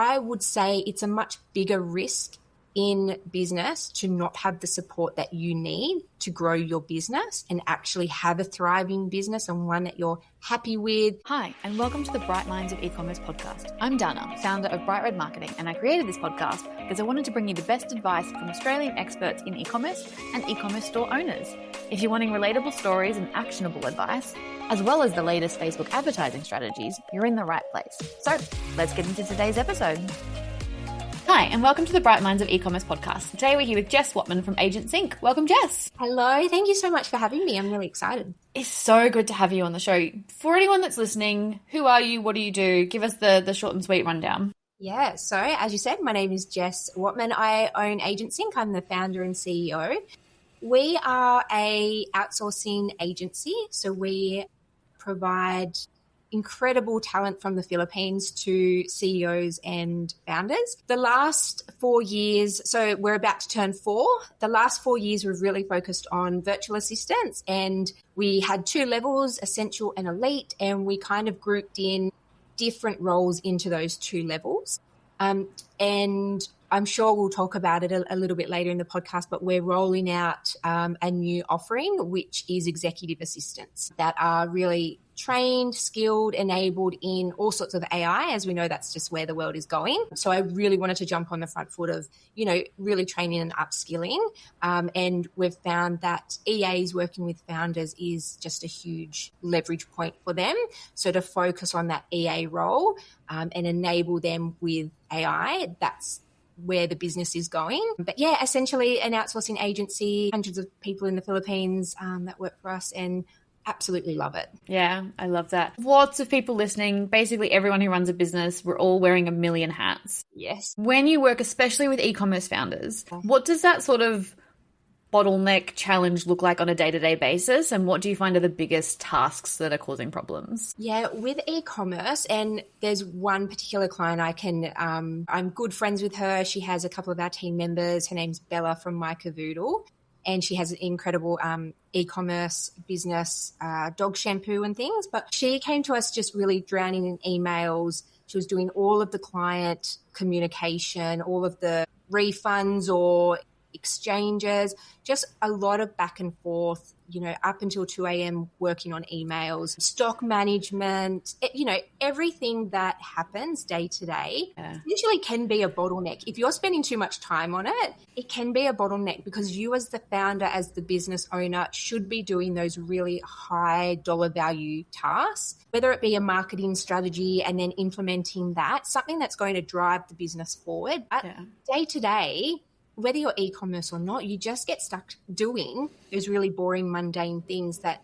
I would say it's a much bigger risk in business to not have the support that you need to grow your business and actually have a thriving business and one that you're happy with. Hi, and welcome to the Bright Minds of E-commerce podcast. I'm Dana, founder of Bright Red Marketing, and I created this podcast because I wanted to bring you the best advice from Australian experts in e-commerce and e-commerce store owners. If you're wanting relatable stories and actionable advice, as well as the latest Facebook advertising strategies, you're in the right place. So let's get into today's episode. Hi, and welcome to the Bright Minds of E-commerce podcast. Today we're here with Jess Whatman from AgentSync. Welcome, Jess. Hello, thank you so much for having me. I'm really excited. It's so good to have you on the show. For anyone that's listening, who are you? What do you do? Give us the short and sweet rundown. Yeah, so as you said, my name is Jess Whatman. I own AgentSync. I'm the founder and CEO. We are a outsourcing agency, so we provide incredible talent from the Philippines to CEOs and founders. The last 4 years, so we're about to turn 4, the last 4 years we've really focused on virtual assistants, and we had 2 levels, essential and elite, and we kind of grouped in different roles into those 2 levels. And I'm sure we'll talk about it a little bit later in the podcast, but we're rolling out a new offering, which is executive assistants that are really trained, skilled, enabled in all sorts of AI. As we know, that's just where the world is going. So I really wanted to jump on the front foot of, really training and upskilling. And we've found that EAs working with founders is just a huge leverage point for them. So to focus on that EA role and enable them with AI, that's where the business is going. But yeah, essentially an outsourcing agency, hundreds of people in the Philippines that work for us, and absolutely love it. Yeah, I love that. Lots of people listening, basically everyone who runs a business, we're all wearing a million hats. Yes. When you work, especially with e-commerce founders, what does that sort of bottleneck challenge look like on a day-to-day basis? And what do you find are the biggest tasks that are causing problems? Yeah, with e-commerce, and there's one particular client I'm good friends with her. She has a couple of our team members. Her name's Bella from My Cavoodle, and she has an incredible e-commerce business, dog shampoo and things. But she came to us just really drowning in emails. She was doing all of the client communication, all of the refunds or exchanges, just a lot of back and forth, up until 2 a.m. working on emails, stock management, everything that happens day to day usually can be a bottleneck. If you're spending too much time on it, it can be a bottleneck because you as the founder, as the business owner, should be doing those really high dollar value tasks, whether it be a marketing strategy and then implementing that, something that's going to drive the business forward. But day to day, whether you're e-commerce or not, you just get stuck doing those really boring, mundane things that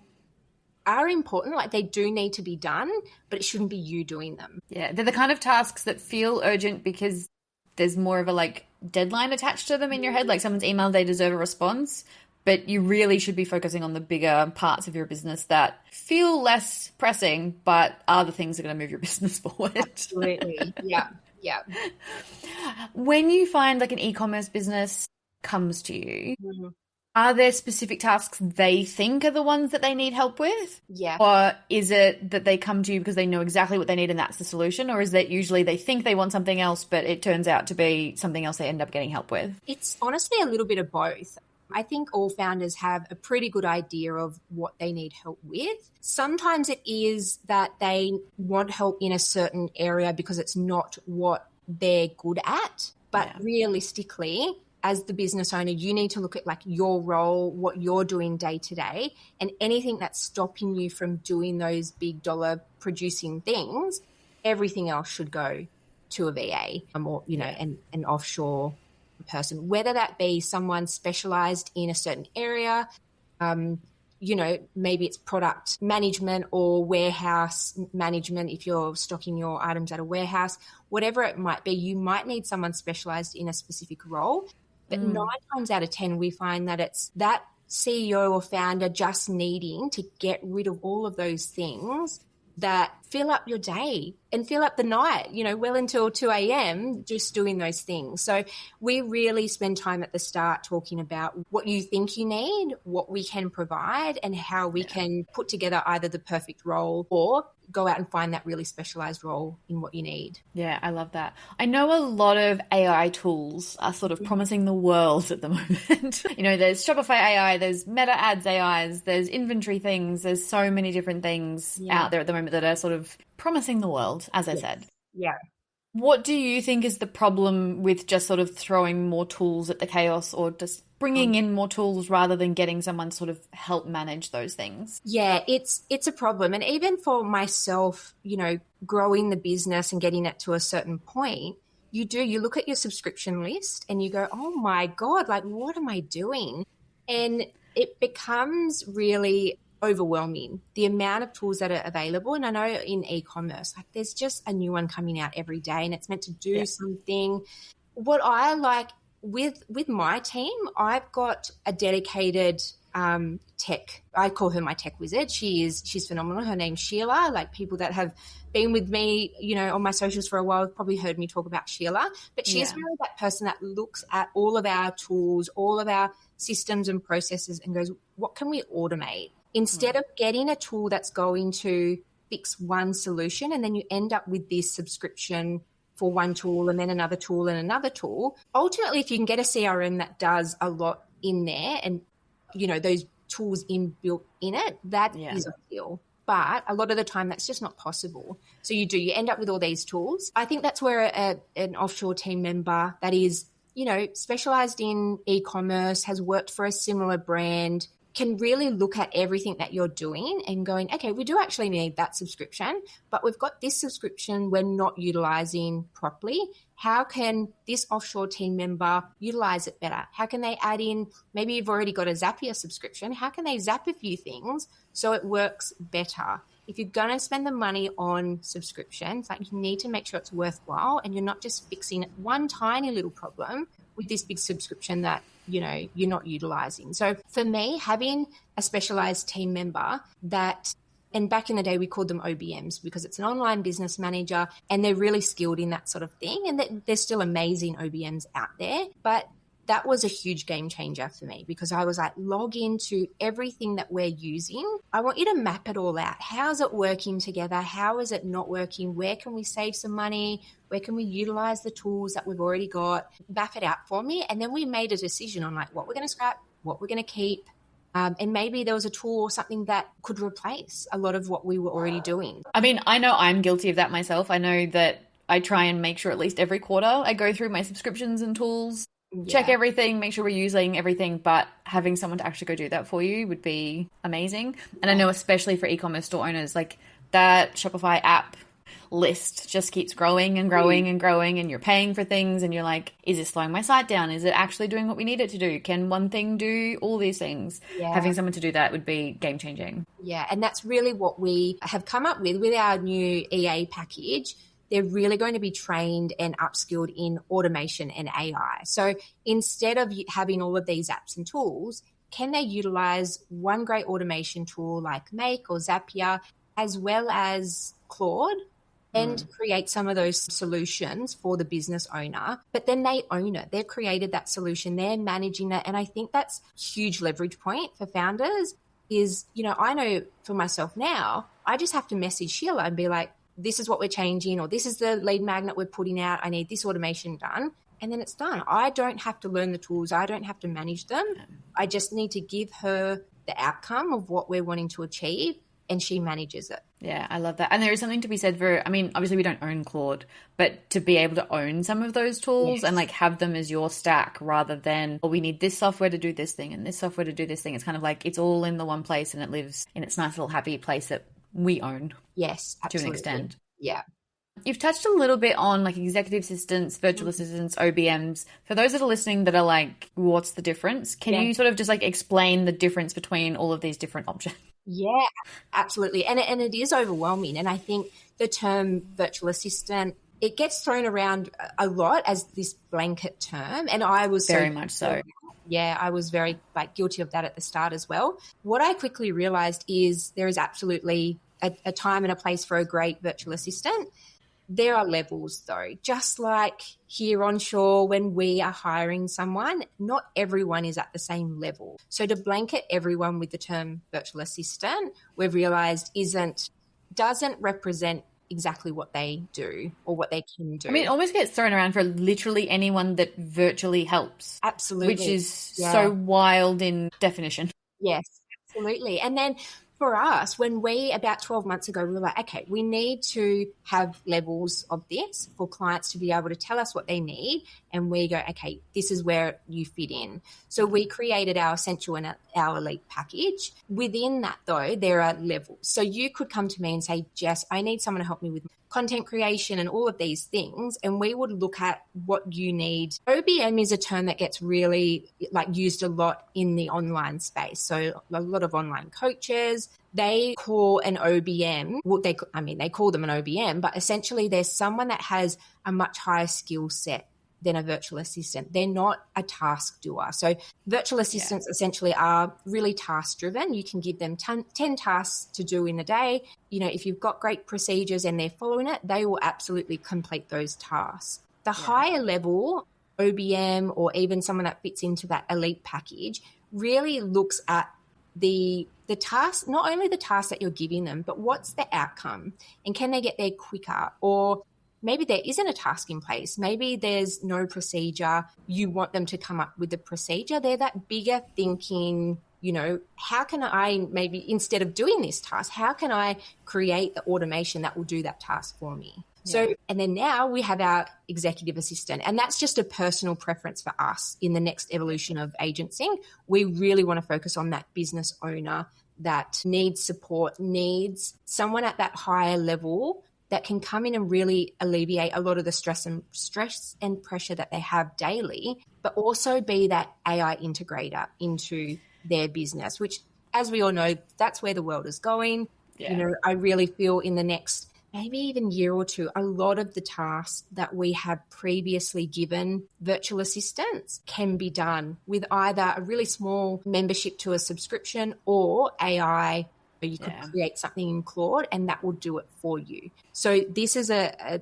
are important. Like they do need to be done, but it shouldn't be you doing them. Yeah, they're the kind of tasks that feel urgent because there's more of a deadline attached to them in your head. Like someone's email, they deserve a response, but you really should be focusing on the bigger parts of your business that feel less pressing, but are the things that are going to move your business forward. Absolutely. Yeah. Yeah. When you find an e-commerce business comes to you, are there specific tasks they think are the ones that they need help with? Yeah. Or is it that they come to you because they know exactly what they need and that's the solution? Or is that usually they think they want something else, but it turns out to be something else they end up getting help with? It's honestly a little bit of both. I think all founders have a pretty good idea of what they need help with. Sometimes it is that they want help in a certain area because it's not what they're good at. But realistically, as the business owner, you need to look at your role, what you're doing day to day, and anything that's stopping you from doing those big dollar producing things, everything else should go to a VA or, an offshore person, whether that be someone specialized in a certain area, maybe it's product management or warehouse management if you're stocking your items at a warehouse, whatever it might be, you might need someone specialized in a specific role. But 9 times out of 10, we find that it's that CEO or founder just needing to get rid of all of those things that fill up your day and fill up the night, well until 2 a.m. just doing those things. So we really spend time at the start talking about what you think you need, what we can provide, and how we can put together either the perfect role or go out and find that really specialized role in what you need. Yeah, I love that. I know a lot of AI tools are sort of promising the world at the moment. There's Shopify AI, there's Meta Ads AIs, there's inventory things. There's so many different things out there at the moment that are sort of promising the world, as I said. Yeah. What do you think is the problem with just sort of throwing more tools at the chaos, or just bringing in more tools rather than getting someone to sort of help manage those things? Yeah, it's a problem. And even for myself, growing the business and getting it to a certain point, you look at your subscription list and you go, oh my God, like, what am I doing? And it becomes really overwhelming, the amount of tools that are available. And I know in e-commerce, like, there's just a new one coming out every day and it's meant to do something. What I like with my team, I've got a dedicated tech. I call her my tech wizard. She's phenomenal. Her name's Sheila. Like, people that have been with me, on my socials for a while have probably heard me talk about Sheila. But she's really that person that looks at all of our tools, all of our systems and processes and goes, what can we automate? Instead of getting a tool that's going to fix one solution and then you end up with this subscription for one tool and then another tool and another tool. Ultimately, if you can get a CRM that does a lot in there and, those tools inbuilt in it, that is ideal. But a lot of the time that's just not possible. So you end up with all these tools. I think that's where an offshore team member that is, specialized in e-commerce, has worked for a similar brand, can really look at everything that you're doing and going, okay, we do actually need that subscription, but we've got this subscription we're not utilizing properly. How can this offshore team member utilize it better? How can they add in, maybe you've already got a Zapier subscription, how can they zap a few things so it works better? If you're going to spend the money on subscriptions, like, you need to make sure it's worthwhile and you're not just fixing one tiny little problem with this big subscription that you're not utilizing. So for me, having a specialized team member and back in the day we called them OBMs because it's an online business manager and they're really skilled in that sort of thing, and there's still amazing OBMs out there, but that was a huge game changer for me because I was like, log into everything that we're using. I want you to map it all out. How's it working together? How is it not working? Where can we save some money? Where can we utilize the tools that we've already got? Map it out for me. And then we made a decision on like what we're going to scrap, what we're going to keep. And maybe there was a tool or something that could replace a lot of what we were already doing. I mean, I know I'm guilty of that myself. I know that I try and make sure at least every quarter I go through my subscriptions and tools, check everything, make sure we're using everything, but having someone to actually go do that for you would be amazing. And I know especially for e-commerce store owners, like that Shopify app list just keeps growing and growing and growing, and you're paying for things and you're like, is it slowing my site down? Is it actually doing what we need it to do? Can one thing do all these things? Having someone to do that would be game changing. Yeah. And that's really what we have come up with our new EA package. They're really going to be trained and upskilled in automation and AI. So instead of having all of these apps and tools, can they utilize one great automation tool like Make or Zapier, as well as Claude, and create some of those solutions for the business owner, but then they own it. They've created that solution. They're managing that. And I think that's a huge leverage point for founders is, I know for myself now, I just have to message Sheila and be like, this is what we're changing, or this is the lead magnet we're putting out. I need this automation done. And then it's done. I don't have to learn the tools. I don't have to manage them. I just need to give her the outcome of what we're wanting to achieve, and she manages it. Yeah, I love that. And there is something to be said for, I mean, obviously we don't own Claude, but to be able to own some of those tools and like have them as your stack rather than, we need this software to do this thing and this software to do this thing. It's kind of like it's all in the one place and it lives in its nice little happy place that we own. Yes, absolutely. To an extent. Yeah. You've touched a little bit on like executive assistants, virtual assistants, OBMs. For those that are listening that are like, what's the difference? Can you sort of just like explain the difference between all of these different options? Yeah, absolutely. And it is overwhelming. And I think the term virtual assistant, it gets thrown around a lot as this blanket term. And I was very much so. Yeah, I was very guilty of that at the start as well. What I quickly realized is there is absolutely a time and a place for a great virtual assistant. There are levels though, just like here onshore when we are hiring someone, not everyone is at the same level. So to blanket everyone with the term virtual assistant, we've realised doesn't represent exactly what they do or what they can do. I mean, it almost gets thrown around for literally anyone that virtually helps. Absolutely. Which is so wild in definition. Yes, absolutely. And then for us, when about 12 months ago, we were like, okay, we need to have levels of this for clients to be able to tell us what they need. And we go, okay, this is where you fit in. So we created our essential and our elite package. Within that, though, there are levels. So you could come to me and say, Jess, I need someone to help me with content creation and all of these things. And we would look at what you need. OBM is a term that gets really used a lot in the online space. So a lot of online coaches, they call an OBM, they call them an OBM, but essentially there's someone that has a much higher skill set than a virtual assistant. They're not a task doer. So virtual assistants essentially are really task driven. You can give them 10 tasks to do in a day. If you've got great procedures and they're following it, they will absolutely complete those tasks. The higher level OBM or even someone that fits into that elite package really looks at the task, not only the task that you're giving them, but what's the outcome and can they get there quicker? Or maybe there isn't a task in place. Maybe there's no procedure. You want them to come up with the procedure. They're that bigger thinking, how can I maybe instead of doing this task, how can I create the automation that will do that task for me? So, and then now we have our executive assistant, and that's just a personal preference for us in the next evolution of AgentSync. We really want to focus on that business owner that needs support, needs someone at that higher level that can come in and really alleviate a lot of the stress and pressure that they have daily, but also be that AI integrator into their business, which, as we all know, that's where the world is going. Yeah. I really feel in the next maybe even year or two, a lot of the tasks that we have previously given virtual assistants can be done with either a really small membership to a subscription or AI. You could create something in Claude and that will do it for you. So this is a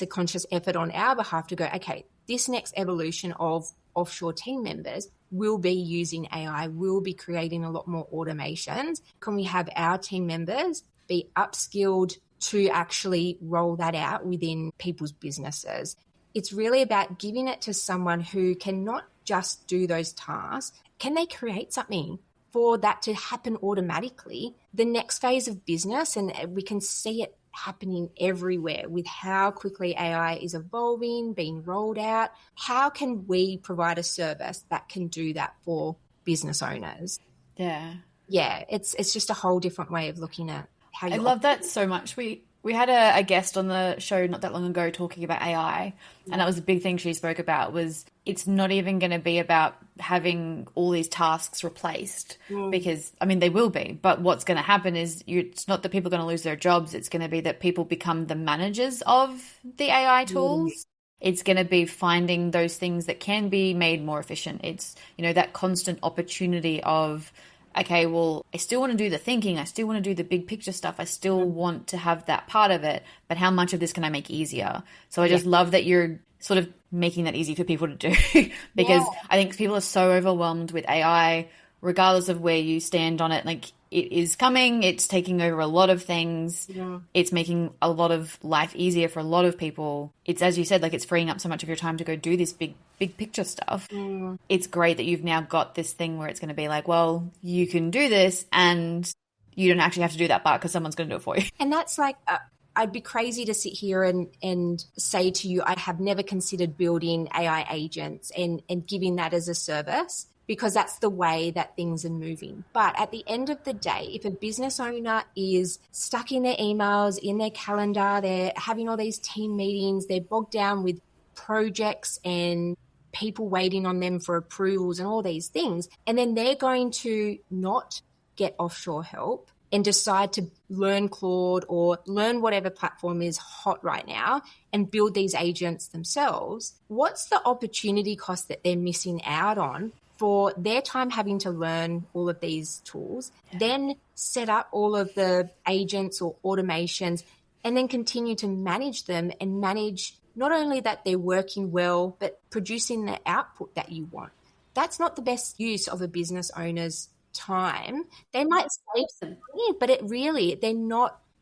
conscious effort on our behalf to go, okay, this next evolution of offshore team members will be using AI, will be creating a lot more automations. Can we have our team members be upskilled to actually roll that out within people's businesses? It's really about giving it to someone who can not just do those tasks. Can they create something for that to happen automatically? The next phase of business, and we can see it happening everywhere with how quickly AI is evolving, being rolled out. How can we provide a service that can do that for business owners? Yeah, it's just a whole different way of looking at how you. I love that so much. We had a guest on the show not that long ago talking about AI, and that was a big thing she spoke about, was it's not even going to be about having all these tasks replaced because, they will be, but what's going to happen is it's not that people are going to lose their jobs. It's going to be that people become the managers of the AI tools. It's going to be finding those things that can be made more efficient. It's, that constant opportunity of, okay, well, I still want to do the thinking. I still want to do the big picture stuff. I still want to have that part of it, but how much of this can I make easier? So I just love that you're sort of making that easy for people to do because I think people are so overwhelmed with AI, regardless of where you stand on it. Like, it is coming, it's taking over a lot of things. It's making a lot of life easier for a lot of people. It's, as you said, like, it's freeing up so much of your time to go do this big picture stuff. It's great that you've now got this thing where it's going to be like, well, you can do this and you don't actually have to do that part because someone's going to do it for you. And that's like, I'd be crazy to sit here and say to you, I have never considered building AI agents and giving that as a service, because that's the way that things are moving. But at the end of the day, if a business owner is stuck in their emails, in their calendar, they're having all these team meetings, they're bogged down with projects and people waiting on them for approvals and all these things, and then they're going to not get offshore help and decide to learn Claude or learn whatever platform is hot right now and build these agents themselves, what's the opportunity cost that they're missing out on for their time having to learn all of these tools, then set up all of the agents or automations, and then continue to manage them and manage not only that they're working well, but producing the output that you want. That's not the best use of a business owner's time. They might save some money, but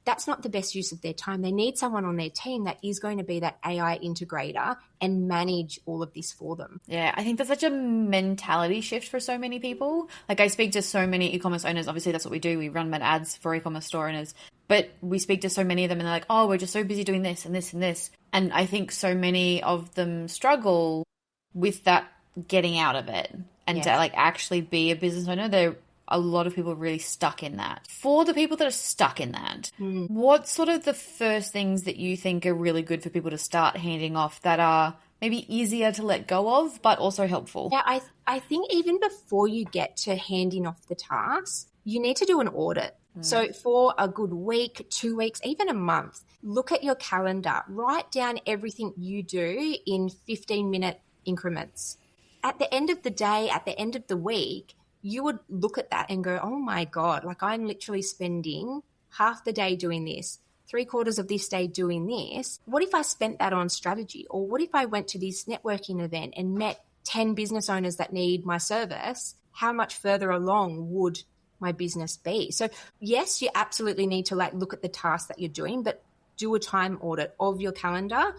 that's not the best use of their time. They need someone on their team that is going to be that AI integrator and manage all of this for them. Yeah, I think that's such a mentality shift for so many people. Like, I speak to so many e-commerce owners. Obviously, that's what we do. We run ads for e-commerce store owners. But we speak to so many of them and they're like, oh, we're just so busy doing this and this and this. And I think so many of them struggle with that getting out of it and to like actually be a business owner. A lot of people are really stuck in that. For the people that are stuck in that, what's sort of the first things that you think are really good for people to start handing off that are maybe easier to let go of, but also helpful? Yeah, I think even before you get to handing off the tasks, you need to do an audit. So for a good week, 2 weeks, even a month, look at your calendar, write down everything you do in 15-minute increments. At the end of the day, at the end of the week, you would look at that and go, oh my God, like I'm literally spending half the day doing this, 3/4 of this day doing this. What if I spent that on strategy? Or what if I went to this networking event and met 10 business owners that need my service? How much further along would my business be? So yes, you absolutely need to like look at the tasks that you're doing, but do a time audit of your calendar,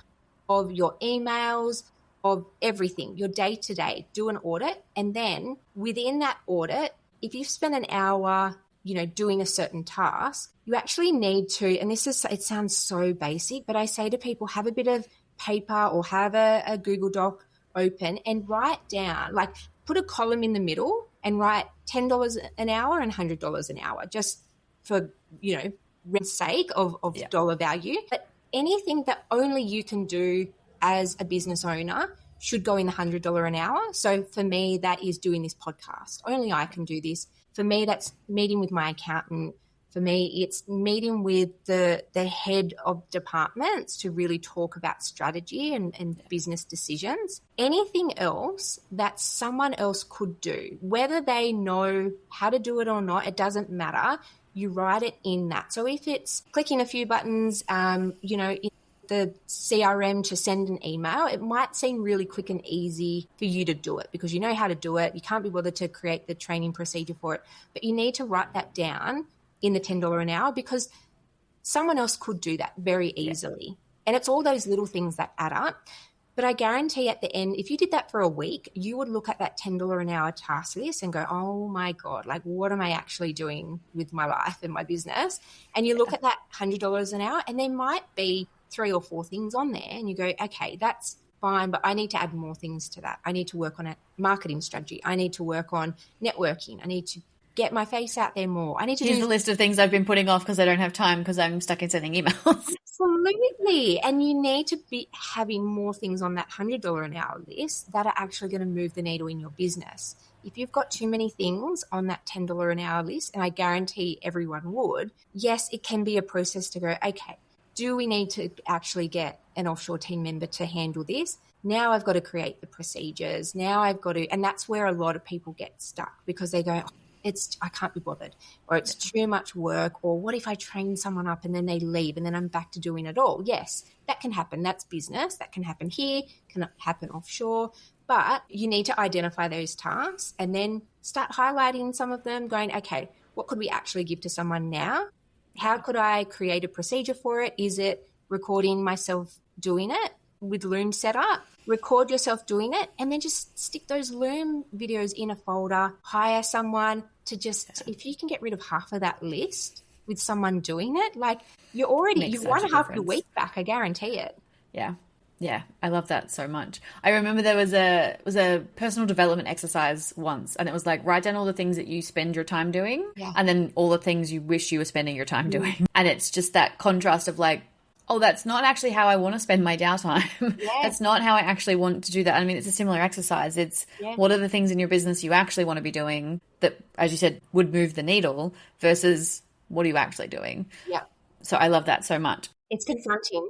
of your emails, of everything, your day-to-day. Do an audit, and then within that audit, if you've spent an hour, doing a certain task, you actually need to, and it sounds so basic, but I say to people, have a bit of paper or have a Google Doc open and write down, like put a column in the middle and write $10 an hour and $100 an hour, just for, sake of dollar value. But anything that only you can do as a business owner should go in the $100 an hour. So for me, that is doing this podcast. Only I can do this. For me, that's meeting with my accountant. For me, it's meeting with the head of departments to really talk about strategy and business decisions. Anything else that someone else could do, whether they know how to do it or not, it doesn't matter. You write it in that. So if it's clicking a few buttons, in the CRM to send an email, it might seem really quick and easy for you to do it because you know how to do it. You can't be bothered to create the training procedure for it, but you need to write that down in the $10 an hour because someone else could do that very easily. Yeah. And it's all those little things that add up. But I guarantee at the end, if you did that for a week, you would look at that $10 an hour task list and go, oh my God, like what am I actually doing with my life and my business? And you look at that $100 an hour and there might be 3 or 4 things on there and you go, okay, that's fine, but I need to add more things to that. I need to work on a marketing strategy. I need to work on networking. I need to get my face out there more. I need to Here's the list of things I've been putting off because I don't have time because I'm stuck in sending emails. Absolutely. And you need to be having more things on that $100 an hour list that are actually going to move the needle in your business. If you've got too many things on that $10 an hour list, and I guarantee everyone would, yes, it can be a process to go, okay, do we need to actually get an offshore team member to handle this? Now I've got to create the procedures. Now I've got to, and that's where a lot of people get stuck because they go, I can't be bothered, or it's too much work, or what if I train someone up and then they leave and then I'm back to doing it all? Yes, that can happen. That's business. That can happen here, can happen offshore, but you need to identify those tasks and then start highlighting some of them, going, okay, what could we actually give to someone now? How could I create a procedure for it? Is it recording myself doing it with Loom set up? Record yourself doing it and then just stick those Loom videos in a folder, hire someone to just, if you can get rid of half of that list with someone doing it, like you've won half your week back, I guarantee it. Yeah. Yeah, I love that so much. I remember there was a personal development exercise once, and it was like, write down all the things that you spend your time doing, and then all the things you wish you were spending your time doing. And it's just that contrast of like, oh, that's not actually how I want to spend my downtime. That's not how I actually want to do that. I mean, it's a similar exercise. It's what are the things in your business you actually want to be doing that, as you said, would move the needle versus what are you actually doing? Yeah. So I love that so much. It's confronting.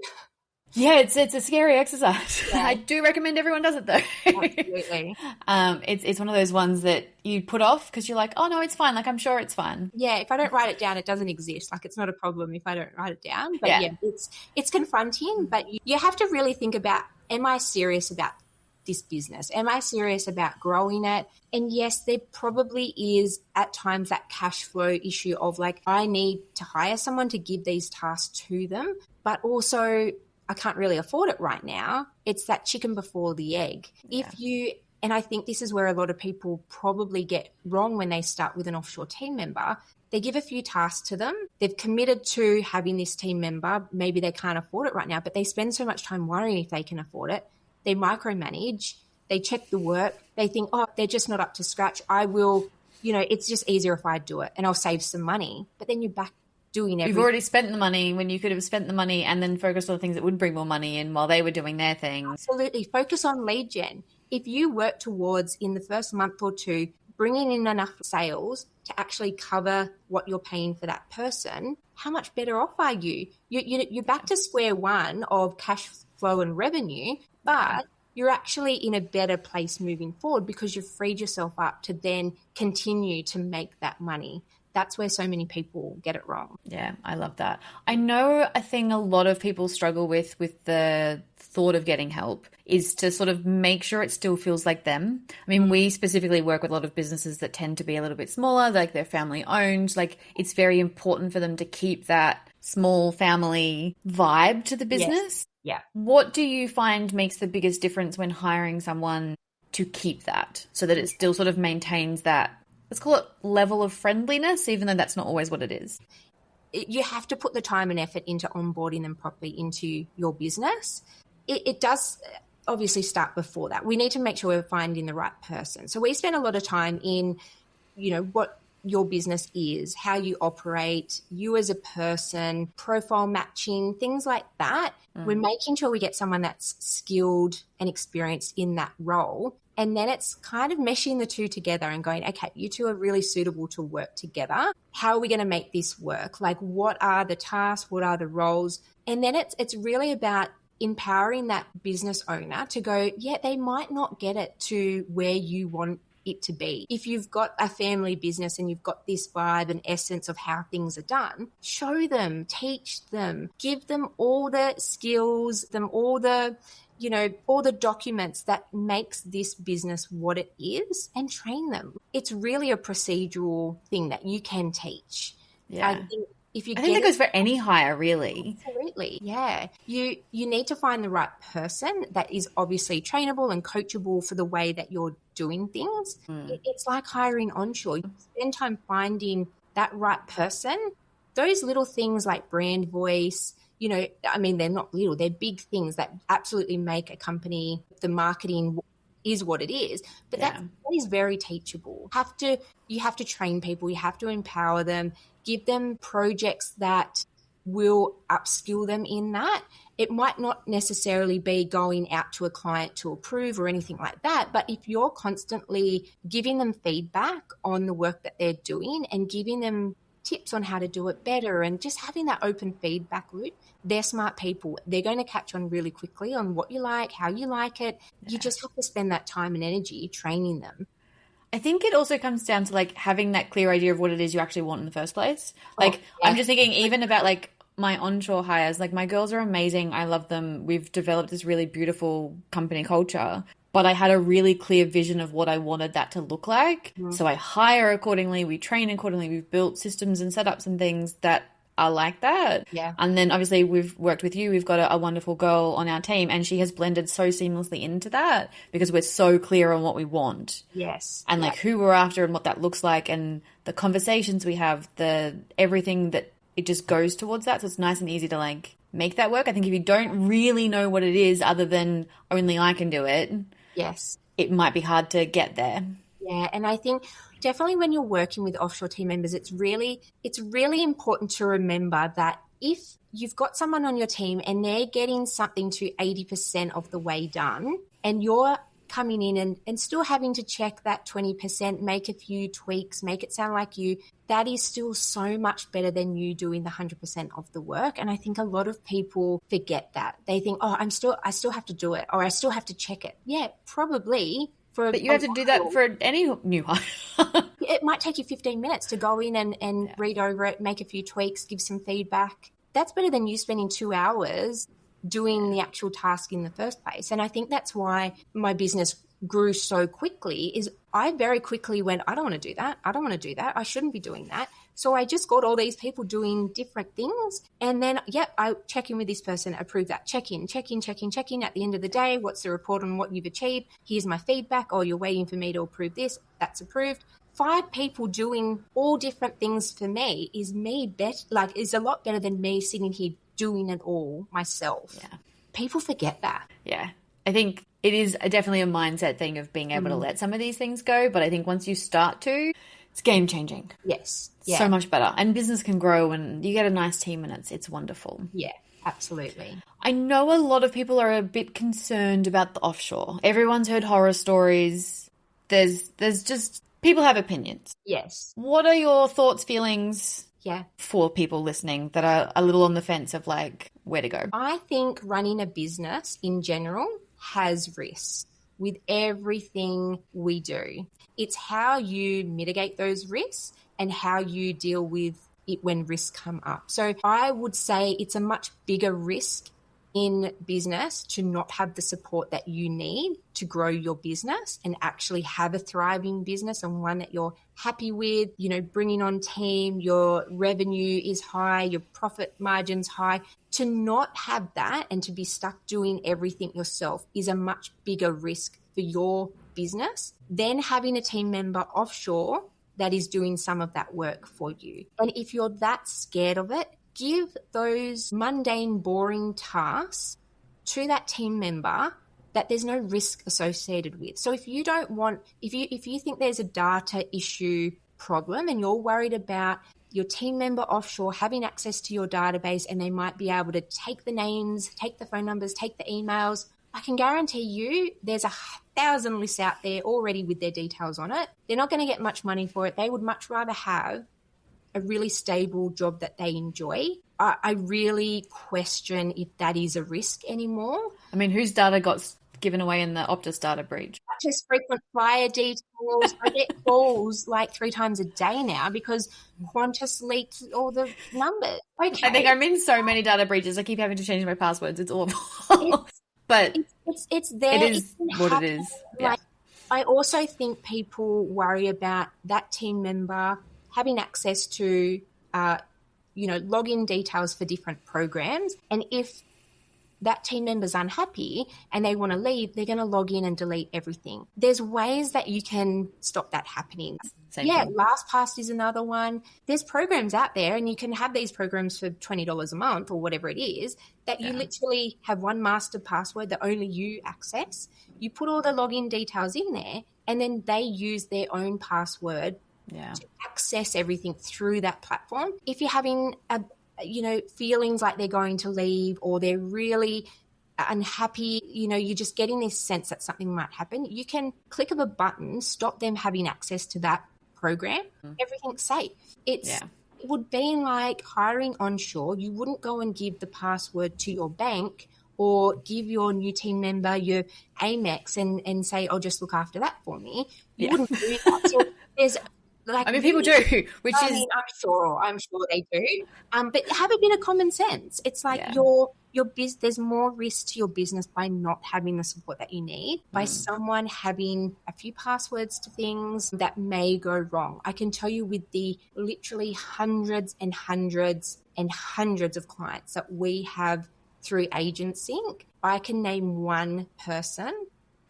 Yeah, it's a scary exercise. Yeah. I do recommend everyone does it though. Absolutely. It's one of those ones that you put off because you're like, oh no, it's fine. Like I'm sure it's fine. Yeah, if I don't write it down, it doesn't exist. Like it's not a problem if I don't write it down. But Yeah. it's confronting, but you have to really think about, am I serious about this business? Am I serious about growing it? And yes, there probably is at times that cash flow issue of like, I need to hire someone to give these tasks to them, but also I can't really afford it right now. It's that chicken before the egg. Yeah. And I think this is where a lot of people probably get wrong when they start with an offshore team member. They give a few tasks to them. They've committed to having this team member. Maybe they can't afford it right now, but they spend so much time worrying if they can afford it. They micromanage. They check the work. They think, oh, they're just not up to scratch. I will, it's just easier if I do it and I'll save some money. But then you're back doing everything. You've already spent the money when you could have spent the money and then focused on the things that would bring more money in while they were doing their things. Absolutely. Focus on lead gen. If you work towards in the first month or two bringing in enough sales to actually cover what you're paying for that person, how much better off are you? You're back to square one of cash flow and revenue, but you're actually in a better place moving forward because you've freed yourself up to then continue to make that money. That's where so many people get it wrong. Yeah, I love that. I know a thing a lot of people struggle with the thought of getting help is to sort of make sure it still feels like them. I mean, we specifically work with a lot of businesses that tend to be a little bit smaller, like they're family owned. Like it's very important for them to keep that small family vibe to the business. Yes. Yeah. What do you find makes the biggest difference when hiring someone to keep that so that it still sort of maintains that, let's call it level of friendliness, even though that's not always what it is? You have to put the time and effort into onboarding them properly into your business. It does obviously start before that. We need to make sure we're finding the right person. So we spend a lot of time in, what your business is, how you operate, you as a person, profile matching, things like that. We're making sure we get someone that's skilled and experienced in that role. And then it's kind of meshing the two together and going, okay, you two are really suitable to work together. How are we going to make this work? Like, what are the tasks? What are the roles? And then it's really about empowering that business owner to go, yeah, they might not get it to where you want it to be. If you've got a family business and you've got this vibe and essence of how things are done, show them, teach them, give them all the skills, all the documents that makes this business what it is, and train them. It's really a procedural thing that you can teach. Yeah. I think that goes for any hire, really. Absolutely. Yeah. You need to find the right person that is obviously trainable and coachable for the way that you're doing things. It's like hiring onshore. You spend time finding that right person. Those little things like brand voice, they're not little, they're big things that absolutely make a company, the marketing is what it is. But that is very teachable. You have to train people, you have to empower them, give them projects that will upskill them in that. It might not necessarily be going out to a client to approve or anything like that, but if you're constantly giving them feedback on the work that they're doing and giving them tips on how to do it better and just having that open feedback loop, they're smart people. They're going to catch on really quickly on what you like, how you like it. You just have to spend that time and energy training them. I think it also comes down to like having that clear idea of what it is you actually want in the first place. Like I'm just thinking even about like my onshore hires, like my girls are amazing. I love them. We've developed this really beautiful company culture, but I had a really clear vision of what I wanted that to look like. So I hire accordingly. We train accordingly. We've built systems and setups and things that are like that. Yeah. And then obviously we've worked with you. We've got a wonderful girl on our team and she has blended so seamlessly into that because we're so clear on what we want. Yes. And like who we're after and what that looks like and the conversations we have, everything that it just goes towards that. So it's nice and easy to like make that work. I think if you don't really know what it is other than only I can do it, yes, it might be hard to get there. Yeah, and I think definitely when you're working with offshore team members, it's really important to remember that if you've got someone on your team and they're getting something to 80% of the way done and you're coming in and still having to check that 20%, make a few tweaks, make it sound like you, that is still so much better than you doing the 100% of the work. And I think a lot of people forget that. They think, oh, I still have to do it, or I still have to check it. Yeah, probably. But you have to do that for any new hire. It might take you 15 minutes to go in and read over it, make a few tweaks, give some feedback. That's better than you spending 2 hours doing the actual task in the first place. And I think that's why my business grew so quickly, is I very quickly went, I don't want to do that. I don't want to do that. I shouldn't be doing that. So I just got all these people doing different things. And then, I check in with this person, approve that, check in. At the end of the day, what's the report on what you've achieved? Here's my feedback. Oh, you're waiting for me to approve this. That's approved. 5 people doing all different things for me is a lot better than me sitting here doing it all myself. Yeah. People forget that. Yeah. I think it is definitely a mindset thing of being able to let some of these things go. But I think once you start to, it's game changing. Yes. Yeah. So much better. And business can grow and you get a nice team and it's wonderful. Yeah, absolutely. I know a lot of people are a bit concerned about the offshore. Everyone's heard horror stories. There's just, people have opinions. Yes. What are your thoughts, feelings for people listening that are a little on the fence of like where to go? I think running a business in general has risks with everything we do. It's how you mitigate those risks and how you deal with it when risks come up. So I would say it's a much bigger risk in business to not have the support that you need to grow your business and actually have a thriving business and one that you're happy with, bringing on team, your revenue is high, your profit margin's high. To not have that and to be stuck doing everything yourself is a much bigger risk for your business than having a team member offshore that is doing some of that work for you. And if you're that scared of it, give those mundane, boring tasks to that team member that there's no risk associated with. So if you don't want, if you think there's a data issue problem and you're worried about your team member offshore having access to your database and they might be able to take the names, take the phone numbers, take the emails, I can guarantee you there's 1,000 lists out there already with their details on it. They're not going to get much money for it. They would much rather have a really stable job that they enjoy. I really question if that is a risk anymore. I mean, whose data got given away in the Optus data breach? Just frequent flyer details. I get calls like 3 times a day now because Qantas leaked all the numbers. Okay. I think I'm in so many data breaches. I keep having to change my passwords. It's awful. But it's there. It is what it is. Yeah. I also think people worry about that team member having access to, login details for different programs. And if that team member's unhappy and they want to leave, they're going to log in and delete everything. There's ways that you can stop that happening. Same thing. LastPass is another one. There's programs out there and you can have these programs for $20 a month or whatever it is that you literally have one master password that only you access. You put all the login details in there and then they use their own password to access everything through that platform. If you're having feelings like they're going to leave or they're really unhappy, you're just getting this sense that something might happen, you can click of a button, stop them having access to that program. Everything's safe. It would be like hiring onshore. You wouldn't go and give the password to your bank or give your new team member your Amex and say, oh, just look after that for me. You wouldn't do that. So there's people do, which is... I'm sure they do. But have a bit of common sense. It's like your business, there's more risk to your business by not having the support that you need, by someone having a few passwords to things that may go wrong. I can tell you with the literally hundreds and hundreds and hundreds of clients that we have through AgentSync, I can name one person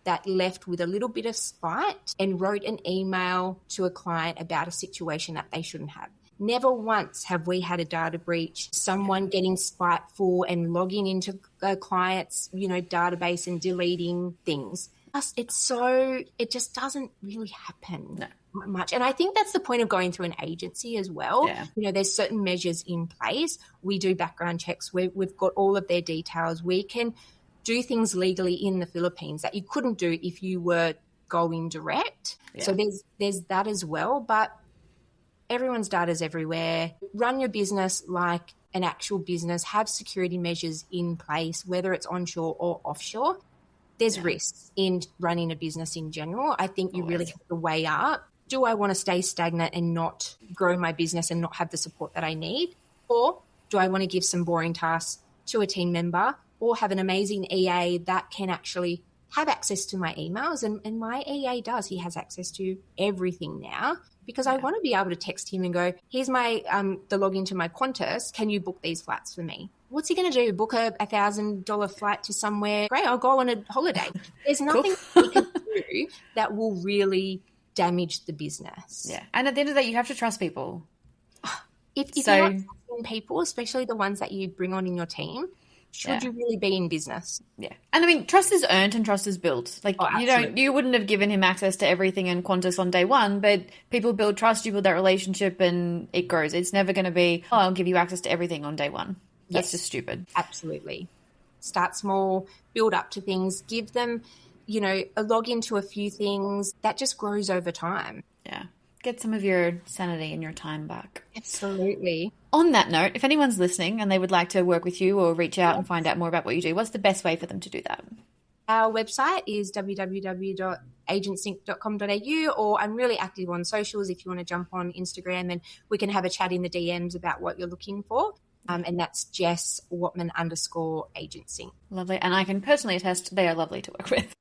that left with a little bit of spite and wrote an email to a client about a situation that they shouldn't have. Never once have we had a data breach, someone getting spiteful and logging into a client's, database and deleting things. It just doesn't really happen much. And I think that's the point of going through an agency as well. Yeah. There's certain measures in place. We do background checks. We've got all of their details. We can do things legally in the Philippines that you couldn't do if you were going direct. Yeah. So there's that as well, but everyone's data's everywhere. Run your business like an actual business, have security measures in place, whether it's onshore or offshore. There's risks in running a business in general. I think you really have to weigh up, do I want to stay stagnant and not grow my business and not have the support that I need? Or do I want to give some boring tasks to a team member or have an amazing EA that can actually have access to my emails? And my EA does. He has access to everything now because I want to be able to text him and go, here's my the login to my Qantas. Can you book these flights for me? What's he going to do? Book a $1,000 flight to somewhere? Great, I'll go on a holiday. There's nothing he can do that will really damage the business. Yeah. And at the end of the day, you have to trust people. If you're not trusting people, especially the ones that you bring on in your team, should you really be in business? Yeah. And I mean, trust is earned and trust is built. Like you wouldn't have given him access to everything in Qantas on day one, but people build trust, you build that relationship and it grows. It's never going to be, I'll give you access to everything on day one. That's just stupid. Absolutely. Start small, build up to things, give them, a login to a few things. That just grows over time. Yeah. Get some of your sanity and your time back. Absolutely. On that note, if anyone's listening and they would like to work with you or reach out and find out more about what you do, what's the best way for them to do that? Our website is www.agentsync.com.au, or I'm really active on socials if you want to jump on Instagram and we can have a chat in the DMs about what you're looking for. And that's Jess Whatman _AgentSync. Lovely. And I can personally attest they are lovely to work with.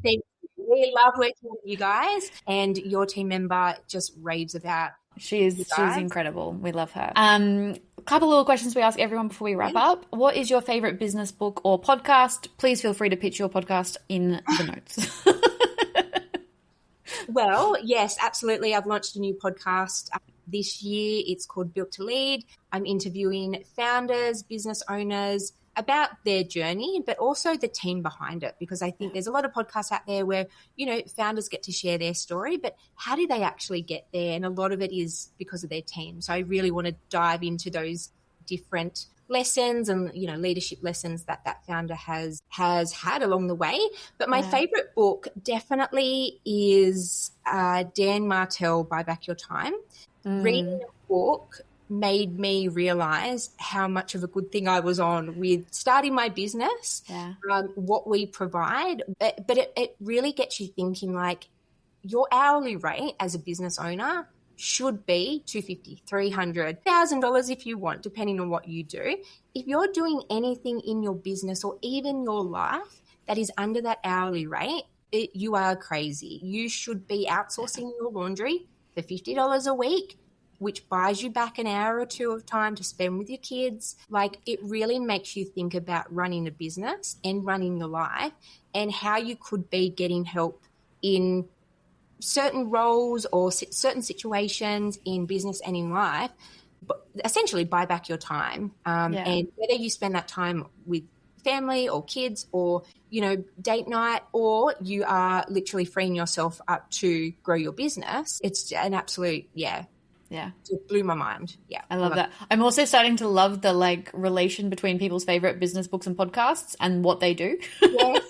Thank you. We love working with you guys, and your team member just raves about. She's incredible. We love her. A couple little questions we ask everyone before we wrap up. What is your favorite business book or podcast? Please feel free to pitch your podcast in the notes. Well, yes, absolutely. I've launched a new podcast this year. It's called Built to Lead. I'm interviewing founders, business owners about their journey, but also the team behind it, because I think there's a lot of podcasts out there where, founders get to share their story, but how do they actually get there? And a lot of it is because of their team. So I really want to dive into those different lessons and, leadership lessons that founder has had along the way. But my favorite book definitely is Dan Martell, Buy Back Your Time. Reading the book made me realize how much of a good thing I was on with starting my business, what we provide. But it really gets you thinking, like, your hourly rate as a business owner should be $250, $300, $1,000 if you want, depending on what you do. If you're doing anything in your business or even your life that is under that hourly rate, you are crazy. You should be outsourcing your laundry for $50 a week, which buys you back an hour or two of time to spend with your kids. Like, it really makes you think about running a business and running your life and how you could be getting help in certain roles or certain situations in business and in life. But essentially, buy back your time. And whether you spend that time with family or kids or, date night, or you are literally freeing yourself up to grow your business, it's an absolute, it blew my mind. Yeah. I love that. I'm also starting to love the relation between people's favorite business books and podcasts and what they do. Yes.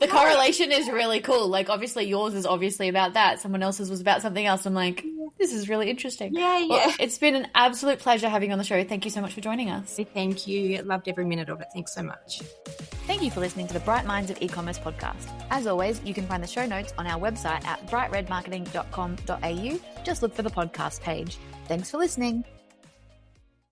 The correlation is really cool. Like, obviously yours is obviously about that. Someone else's was about something else. I'm like, this is really interesting. Yeah. Well, it's been an absolute pleasure having you on the show. Thank you so much for joining us. Thank you. Loved every minute of it. Thanks so much. Thank you for listening to the Bright Minds of E-commerce podcast. As always, you can find the show notes on our website at brightredmarketing.com.au. Just look for the podcast page. Thanks for listening.